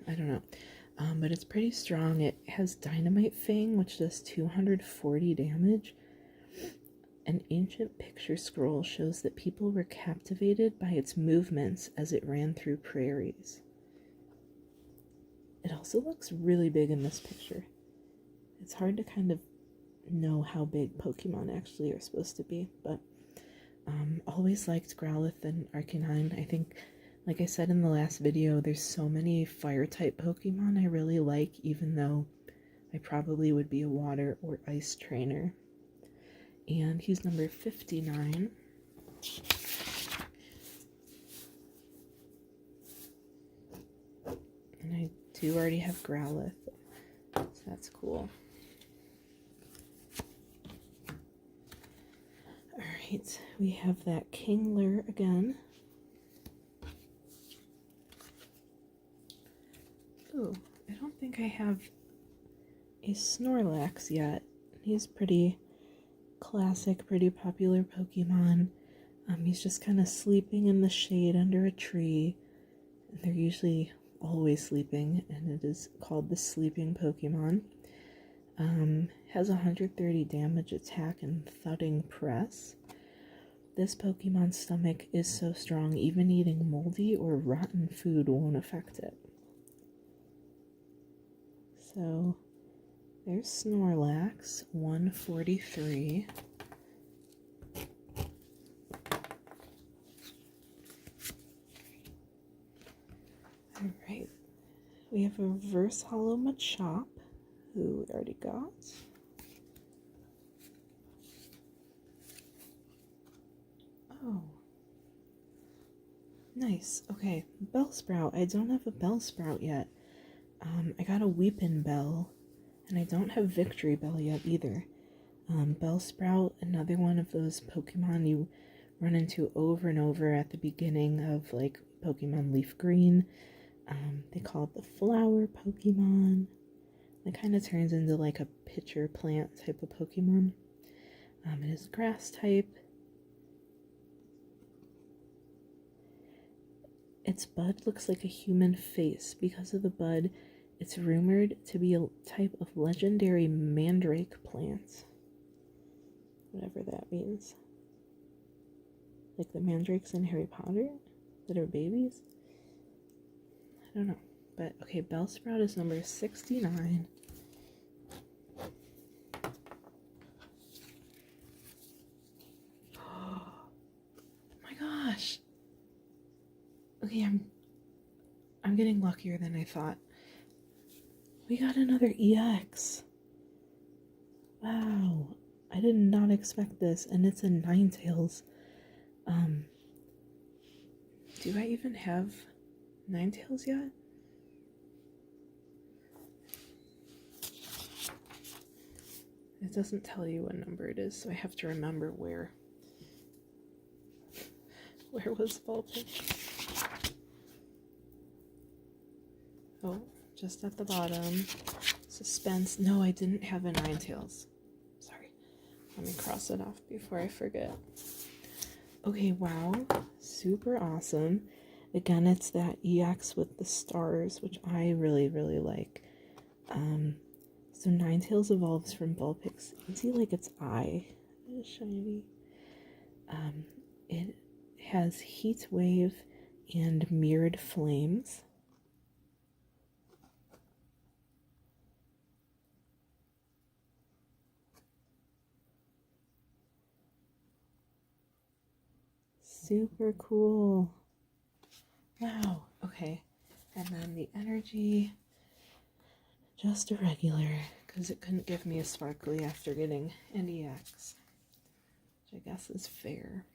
I don't know. But it's pretty strong. It has Dynamite Fang, which does 240 damage. An ancient picture scroll shows that people were captivated by its movements as it ran through prairies. It also looks really big in this picture. It's hard to kind of know how big Pokemon actually are supposed to be, but always liked Growlithe and Arcanine. I think, like I said in the last video, there's so many fire-type Pokemon I really like, even though I probably would be a water or ice trainer. And he's number 59. And I do already have Growlithe, so that's cool. Alright, we have that Kingler again. Ooh, I don't think I have a Snorlax yet. He's pretty classic, pretty popular Pokemon. He's just kind of sleeping in the shade under a tree. They're usually always sleeping, and it is called the Sleeping Pokemon. Has 130 damage, attack, and thudding press. This Pokemon's stomach is so strong, even eating moldy or rotten food won't affect it. So there's Snorlax, 143. Alright, we have a reverse hollow Machop, who we already got. Oh, nice. Okay, Bellsprout. I don't have a Bellsprout yet. I got a Weepin Bell, and I don't have Victory Bell yet either. Bellsprout, another one of those Pokemon you run into over and over at the beginning of like Pokemon Leaf Green. They call it the flower Pokemon. It kind of turns into like a pitcher plant type of Pokemon. It is grass type. Its bud looks like a human face. Because of the bud, it's rumored to be a type of legendary mandrake plant. Whatever that means. Like the mandrakes in Harry Potter that are babies? I don't know. But okay, Bellsprout is number 69. Oh my gosh. Okay, I'm getting luckier than I thought. We got another EX. Wow. I did not expect this, and it's a Ninetales. Do I even have Ninetales yet? It doesn't tell you what number it is, so I have to remember where. Where was Vulpix? Oh, just at the bottom. Suspense. No, I didn't have a Ninetales. Sorry. Let me cross it off before I forget. Okay, wow. Super awesome. Again, it's that EX with the stars, which I really, really like. So Ninetales evolves from Vulpix. You can see like its eye is shiny. It has Heat Wave and Mirrored Flames. Super cool. Wow. Okay. And then the energy, just a regular, because it couldn't give me a sparkly after getting an EX, which I guess is fair.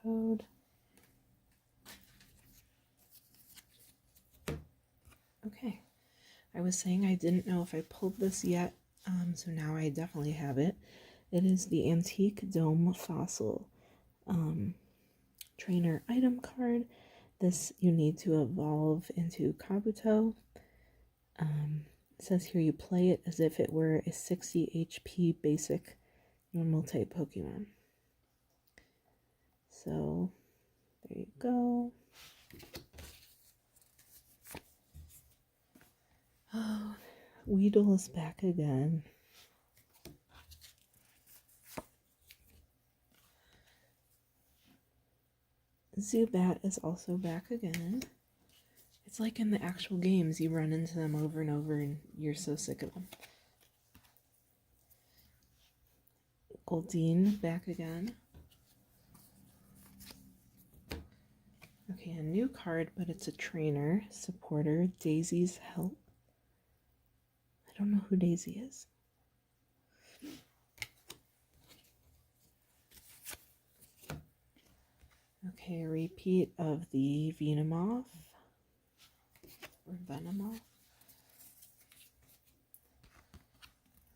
Code. Okay. I was saying I didn't know if I pulled this yet, so now I definitely have it. It is the Antique Dome Fossil trainer item card. This you need to evolve into Kabuto. It says here you play it as if it were a 60 HP basic normal type Pokemon. So there you go. Oh, Weedle is back again. Zubat is also back again. It's like in the actual games, you run into them over and over and you're so sick of them. Goldeen back again. Okay, a new card, but it's a trainer, supporter, Daisy's Help. I don't know who Daisy is. Okay, a repeat of the Venomoth. Or Venomoth.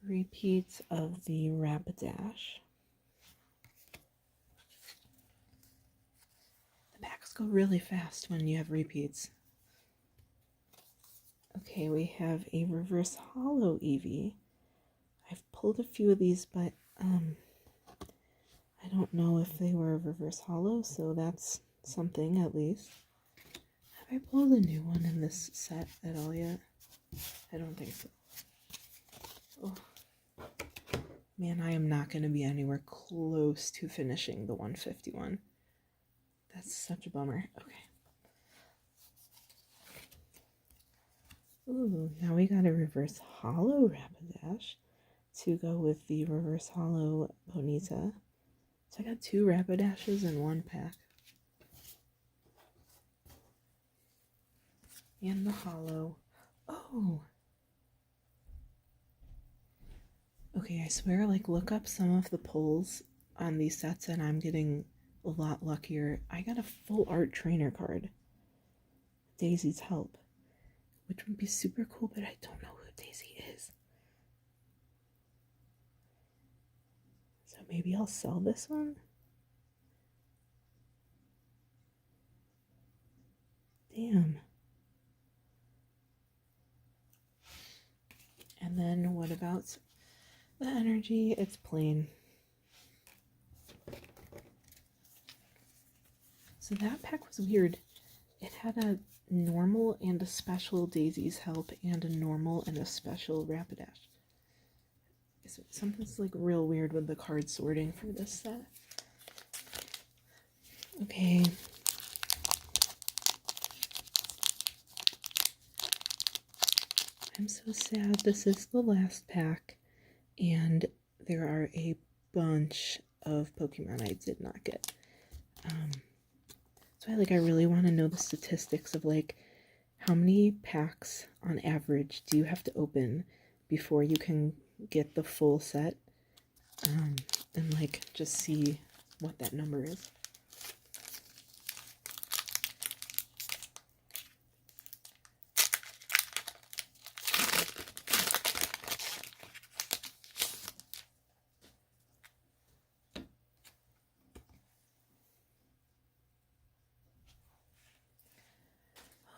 Repeat of the Rapidash. The packs go really fast when you have repeats. Okay, we have a reverse hollow Eevee. I've pulled a few of these, but I don't know if they were reverse hollow, so that's something at least. Have I pulled a new one in this set at all yet? I don't think so. Oh. Man, I am not going to be anywhere close to finishing the 151. That's such a bummer. Okay. Ooh, now we got a reverse hollow Rapidash to go with the reverse hollow Bonita. So I got 2 Rapidashes in one pack. And the hollow. Oh! Okay, I swear, like, look up some of the pulls on these sets and I'm getting a lot luckier. I got a full art trainer card. Daisy's Help. Which would be super cool, but I don't know who Daisy is. So maybe I'll sell this one? Damn. And then what about the energy? It's plain. So that pack was weird. It had a normal and a special Daisy's Help and a normal and a special Rapidash. Something's like real weird with the card sorting for this set. Okay. I'm so sad. This is the last pack, and there are a bunch of Pokemon I did not get. So I really want to know the statistics of like how many packs on average do you have to open before you can get the full set, and like just see what that number is.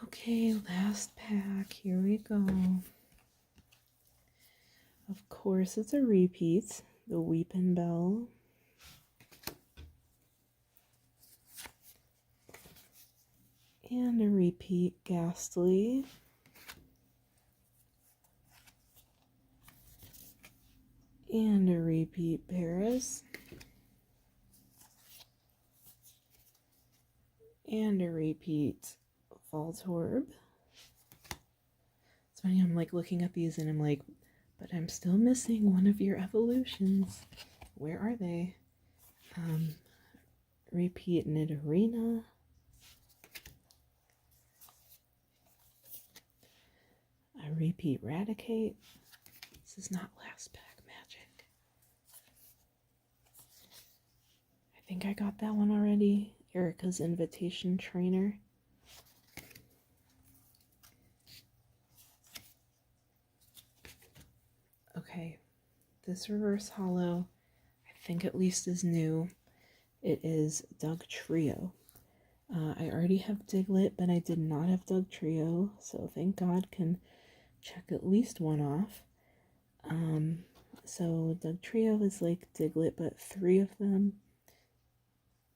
Okay, last pack, here we go. Of course, it's a repeat, the Weepin' Bell. And a repeat Ghastly. And a repeat Paris. And a repeat Voltorb. It's funny, I'm like looking at these and I'm like, but I'm still missing one of your evolutions. Where are they? Repeat Nidorina. A repeat Raticate. This is not last pack magic. I think I got that one already. Erica's Invitation Trainer. Okay, this reverse hollow, I think at least is new. It is Doug Trio. I already have Diglett, but I did not have Doug Trio, so thank God can check at least one off. So Doug Trio is like Diglett, but 3 of them.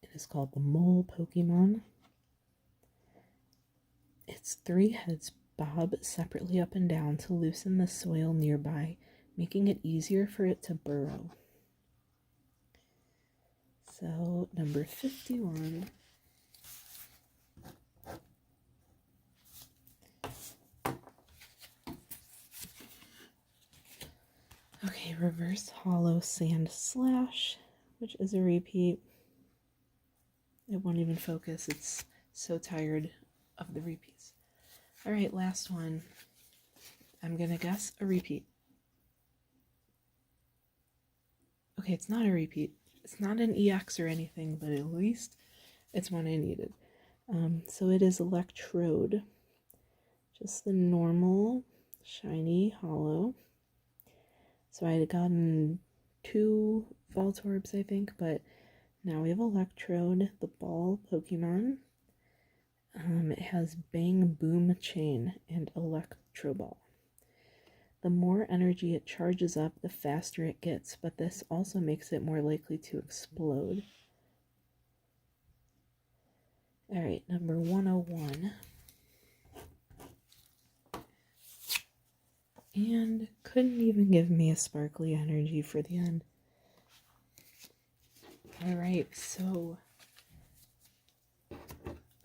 It is called the Mole Pokemon. Its 3 heads bob separately up and down to loosen the soil nearby, making it easier for it to burrow. So, number 51. Okay, reverse hollow Sand Slash, which is a repeat. It won't even focus. It's so tired of the repeats. All right, last one. I'm gonna guess a repeat. Okay, it's not a repeat. It's not an EX or anything, but at least it's one I needed. So it is Electrode. Just the normal, shiny, hollow. So I had gotten 2 Voltorbs, I think, but now we have Electrode, the ball Pokemon. It has Bang Boom Chain and Electro Ball. The more energy it charges up, the faster it gets, but this also makes it more likely to explode. All right, number 101. And couldn't even give me a sparkly energy for the end. All right, so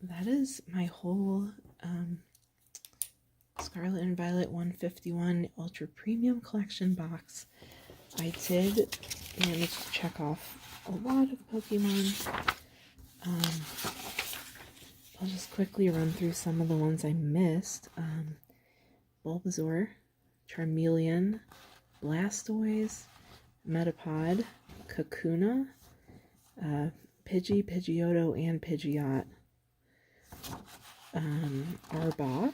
that is my whole Scarlet and Violet 151 Ultra Premium Collection box. I did manage to check off a lot of Pokemon. I'll just quickly run through some of the ones I missed. Bulbasaur, Charmeleon, Blastoise, Metapod, Kakuna, Pidgey, Pidgeotto, and Pidgeot, Arbok,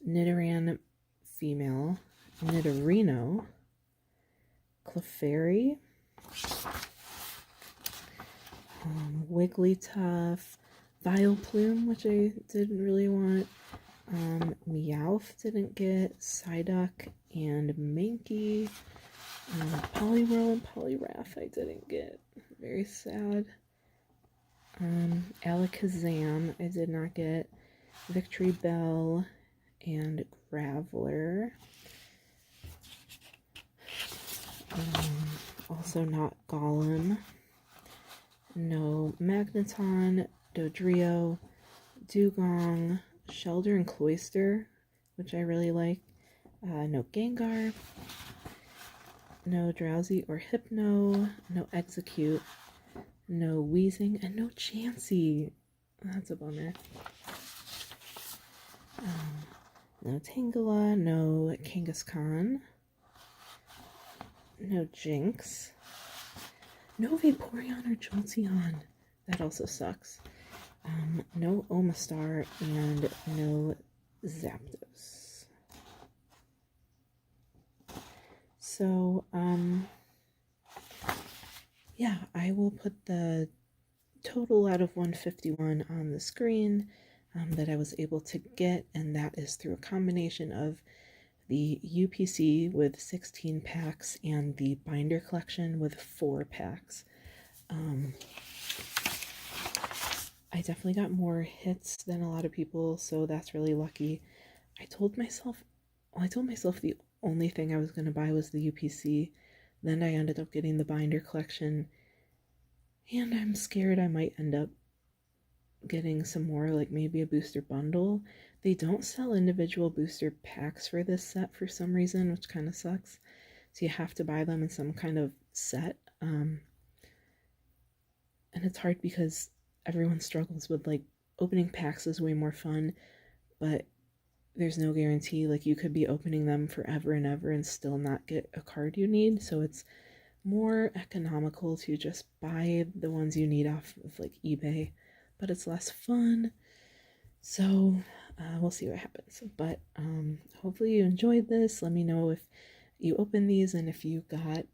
Nidoran female, Nidorino, Clefairy, Wigglytuff, Vileplume, which I didn't really want, Meowth didn't get, Psyduck, and Mankey, Poliwhirl and Poliwrath I didn't get, very sad, Alakazam I did not get, Victory Bell, and Graveler, also not Golem, no Magneton, Dodrio, Dugong, Shelder and Cloyster, which I really like, no Gengar, no Drowsy or Hypno, no Execute, no Wheezing, and no Chansey. That's a bummer. No Tangela, no Kangaskhan, no Jinx, no Vaporeon or Jolteon. That also sucks. No Omastar and no Zapdos. So, yeah, I will put the total out of 151 on the screen that I was able to get, and that is through a combination of the UPC with 16 packs and the binder collection with 4 packs. I definitely got more hits than a lot of people, so that's really lucky. I told myself the only thing I was going to buy was the UPC. Then I ended up getting the binder collection, and I'm scared I might end up getting some more, like maybe a booster bundle. They don't sell individual booster packs for this set for some reason, which kind of sucks. So you have to buy them in some kind of set. And it's hard because everyone struggles with, like, opening packs is way more fun, but there's no guarantee. Like, you could be opening them forever and ever and still not get a card you need. So it's more economical to just buy the ones you need off of, like, eBay, but it's less fun. So we'll see what happens. But hopefully you enjoyed this. Let me know if you open these and if you got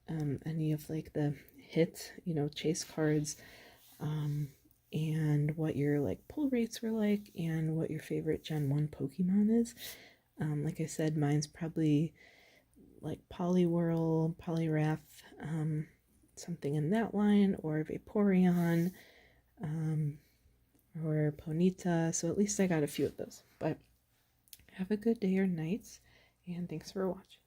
any of, like, the hit, chase cards, and what your, like, pull rates were like, and what your favorite Gen 1 Pokemon is. Like I said, mine's probably like Poliwhirl, Poliwrath, something in that line, or Vaporeon, or Ponyta. So at least I got a few of those. But have a good day or night, and thanks for watching.